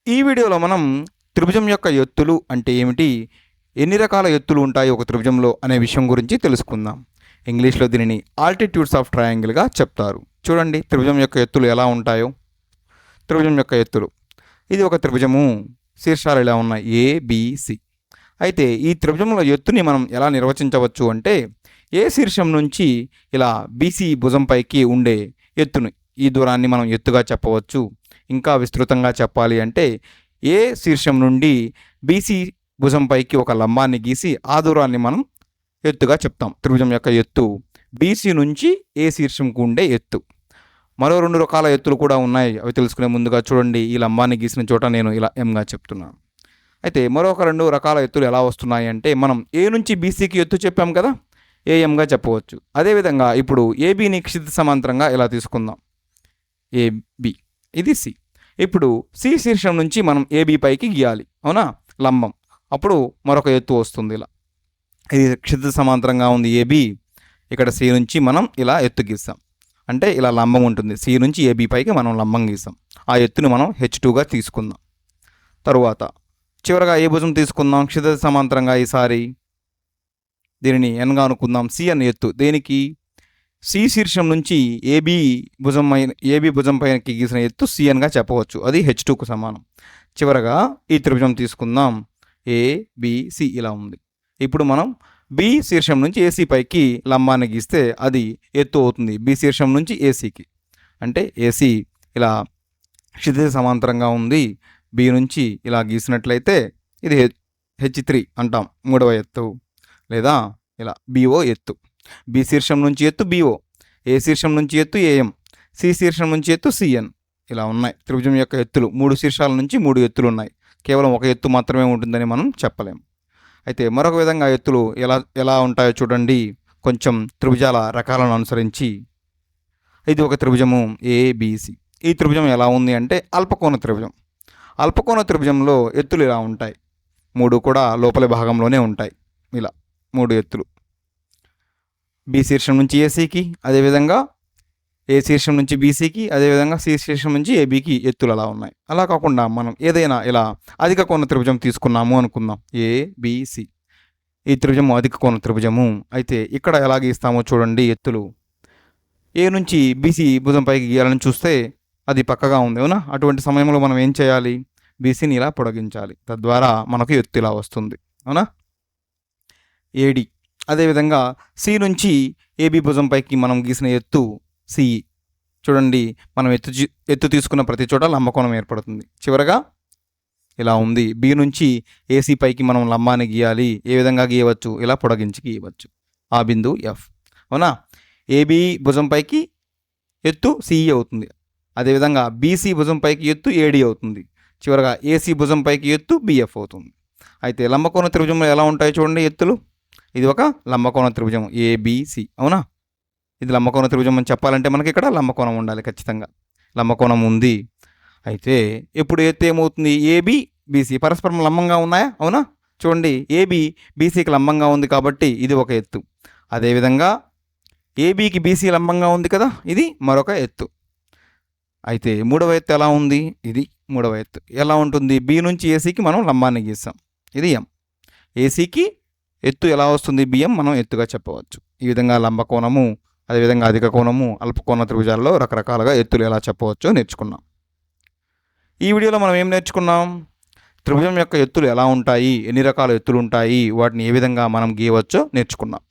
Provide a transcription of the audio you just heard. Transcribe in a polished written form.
ఈ వీడియోలో మనం త్రిభుజం యొక్క ఎత్తులు అంటే ఏమిటి, ఎన్ని రకాల ఎత్తులు ఉంటాయి ఒక త్రిభుజంలో అనే విషయం గురించి తెలుసుకుందాం. ఇంగ్లీష్లో దీనిని ఆల్టిట్యూడ్స్ ఆఫ్ ట్రయాంగిల్గా చెప్తారు. చూడండి త్రిభుజం యొక్క ఎత్తులు ఎలా ఉంటాయో. త్రిభుజం యొక్క ఎత్తులు, ఇది ఒక త్రిభుజము, శీర్షాలు ఇలా ఉన్నాయి ఏబిసి. అయితే ఈ త్రిభుజంలో ఎత్తుని మనం ఎలా నిర్వచించవచ్చు అంటే, ఏ శీర్షం నుంచి ఇలా బీసీ భుజంపైకి ఉండే ఎత్తుని, ఈ దూరాన్ని మనం ఎత్తుగా చెప్పవచ్చు. ఇంకా విస్తృతంగా చెప్పాలి అంటే, ఏ శీర్షం నుండి బీసీ భుజంపైకి ఒక లంబాన్ని గీసి ఆ దూరాన్ని మనం ఎత్తుగా చెప్తాం. త్రిభుజం యొక్క ఎత్తు బీసీ నుంచి ఏ శీర్షంకు ఉండే ఎత్తు. మరో 2 రకాల ఎత్తులు కూడా ఉన్నాయి, అవి తెలుసుకునే ముందుగా చూడండి, ఈ లంబాన్ని గీసిన చోట నేను ఇలా ఎంగా చెప్తున్నాను. అయితే మరొక 2 రకాల ఎత్తులు ఎలా వస్తున్నాయి అంటే, మనం ఏ నుంచి బీసీకి ఎత్తు చెప్పాం కదా, ఏఎంగా చెప్పవచ్చు. అదేవిధంగా ఇప్పుడు ఏబీని క్షితిజ సమాంతరంగా ఇలా తీసుకుందాం, ఏబి, ఇది సి. ఇప్పుడు సి శీర్షం నుంచి మనం ఏబీ పైకి గీయాలి, అవునా, లంబం. అప్పుడు మరొక ఎత్తు వస్తుంది ఇలా. ఇది క్షితిజ సమాంతరంగా ఉంది ఏబీ, ఇక్కడ సి నుంచి మనం ఇలా ఎత్తు గీస్తాం, అంటే ఇలా లంబం ఉంటుంది. సి నుంచి ఏబీ పైకి మనం లంబం గీస్తాం. ఆ ఎత్తుని మనం H2గా తీసుకుందాం. తరువాత చివరగా ఏ భుజం తీసుకుందాం క్షితిజ సమాంతరంగా, ఈసారి దీనిని ఎన్గా అనుకుందాం. సి అనే ఎత్తు దేనికి, సి శీర్షం నుంచి ఏబీ భుజం పైనకి గీసిన ఎత్తు సిఎన్గా చెప్పవచ్చు, అది H2కు సమానం. చివరగా ఈ త్రిభుజం తీసుకుందాం ఏబిసి, ఇలా ఉంది. ఇప్పుడు మనం బి శీర్షం నుంచి ఏసీ పైకి లంబాన్ని గీస్తే అది ఎత్తు అవుతుంది బి శీర్షం నుంచి ఏసీకి. అంటే ఏసీ ఇలా క్షితిజ సమాంతరంగా ఉంది, బి నుంచి ఇలా గీసినట్లయితే ఇది H3 అంటాం, 3వ ఎత్తు. లేదా ఇలా బిఓ ఎత్తు, బి శీర్షం నుంచి ఎత్తు బిఓ, ఏ శీర్షం నుంచి ఎత్తు ఏఎం, సి శీర్షం నుంచి ఎత్తు సిఎన్. ఇలా ఉన్నాయి త్రిభుజం యొక్క ఎత్తులు. 3 శీర్షాల నుంచి 3 ఎత్తులు ఉన్నాయి, కేవలం ఒక ఎత్తు మాత్రమే ఉంటుందని మనం చెప్పలేము. అయితే మరొక విధంగా ఎత్తులు ఎలా ఉంటాయో చూడండి, కొంచెం త్రిభుజాల రకాలను అనుసరించి. ఇది ఒక త్రిభుజము ఏబిసి. ఈ త్రిభుజం ఎలా ఉంది అంటే అల్పకోణ త్రిభుజం. అల్పకోణ త్రిభుజంలో ఎత్తులు ఇలా ఉంటాయి, 3 కూడా లోపలి భాగంలోనే ఉంటాయి. ఇలా 3 ఎత్తులు, బి శీర్షం నుంచి ఏసీకి, అదేవిధంగా ఏ శీర్షం నుంచి బీసీకి, అదేవిధంగా సి శీర్షం నుంచి ఏబీకి ఎత్తులు అలా ఉన్నాయి. అలా కాకుండా మనం ఏదైనా ఇలా అధిక కోణ త్రిభుజం తీసుకున్నాము అనుకుందాం, ఏబిసి. ఈ త్రిభుజము అధిక కోణ త్రిభుజము. అయితే ఇక్కడ ఎలా గీస్తామో చూడండి ఎత్తులు. ఏ నుంచి బీసీ భుజం పైకి గీయాలని చూస్తే అది పక్కగా ఉంది, అవునా. అటువంటి సమయంలో మనం ఏం చేయాలి, బీసీని ఇలా పొడిగించాలి, తద్వారా మనకు ఎత్తు ఇలా వస్తుంది, అవునా. ఏడి. అదేవిధంగా సి నుంచి ఏబీ భుజం పైకి మనం గీసిన ఎత్తు సిఈ. చూడండి, మనం ఎత్తు తీసుకున్న ప్రతి చోట లంబకోణం ఏర్పడుతుంది. చివరగా ఇలా ఉంది. బి నుంచి ఏసీ పైకి మనం లంబాన్ని గీయాలి, ఏ విధంగా గీయవచ్చు, ఇలా పొడిగించి గీయవచ్చు. ఆ బిందువు ఎఫ్, అవునా. ఏబీ భుజం పైకి ఎత్తు సిఈ అవుతుంది, అదేవిధంగా బీసీ భుజం పైకి ఎత్తు ఏడి అవుతుంది, చివరగా ఏసీ భుజం పైకి ఎత్తు బిఎఫ్ అవుతుంది. అయితే లంబకోణ త్రిభుజంలో ఎలా ఉంటాయో చూడండి ఎత్తులు. ఇది ఒక లంబకోణ త్రిభుజం ఏబిసి, అవునా. ఇది లంబకోణ త్రిభుజం అని చెప్పాలంటే మనకి ఇక్కడ లంబకోణం ఉండాలి, ఖచ్చితంగా లంబకోణం ఉంది. అయితే ఇప్పుడు ఎత్తు ఏమవుతుంది, ఏబి బీసీ పరస్పరం లంబంగా ఉన్నాయా, అవునా. చూడండి, ఏబి బీసీకి లంబంగా ఉంది కాబట్టి ఇది ఒక ఎత్తు. అదేవిధంగా ఏబీకి బీసీ లంబంగా ఉంది కదా, ఇది మరొక ఎత్తు. అయితే 3వ ఎత్తు ఎలా ఉంది, ఇది 3వ ఎత్తు. ఎలా ఉంటుంది, బి నుంచి ఏసీకి మనం లంబాన్ని గీస్తాం, ఇది ఎం. ఏసీకి ఎత్తు ఎలా వస్తుంది, బిఎం, మనం ఎత్తుగా చెప్పవచ్చు. ఈ విధంగా లంబకోణము, అదేవిధంగా అధిక కోణము, అల్పకోణ త్రిభుజాల్లో రకరకాలుగా ఎత్తులు ఎలా చెప్పవచ్చో నేర్చుకున్నాం. ఈ వీడియోలో మనం ఏం నేర్చుకున్నాం, త్రిభుజం యొక్క ఎత్తులు ఎలా ఉంటాయి, ఎన్ని రకాల ఎత్తులు ఉంటాయి, వాటిని ఏ విధంగా మనం గీయవచ్చో నేర్చుకున్నాం.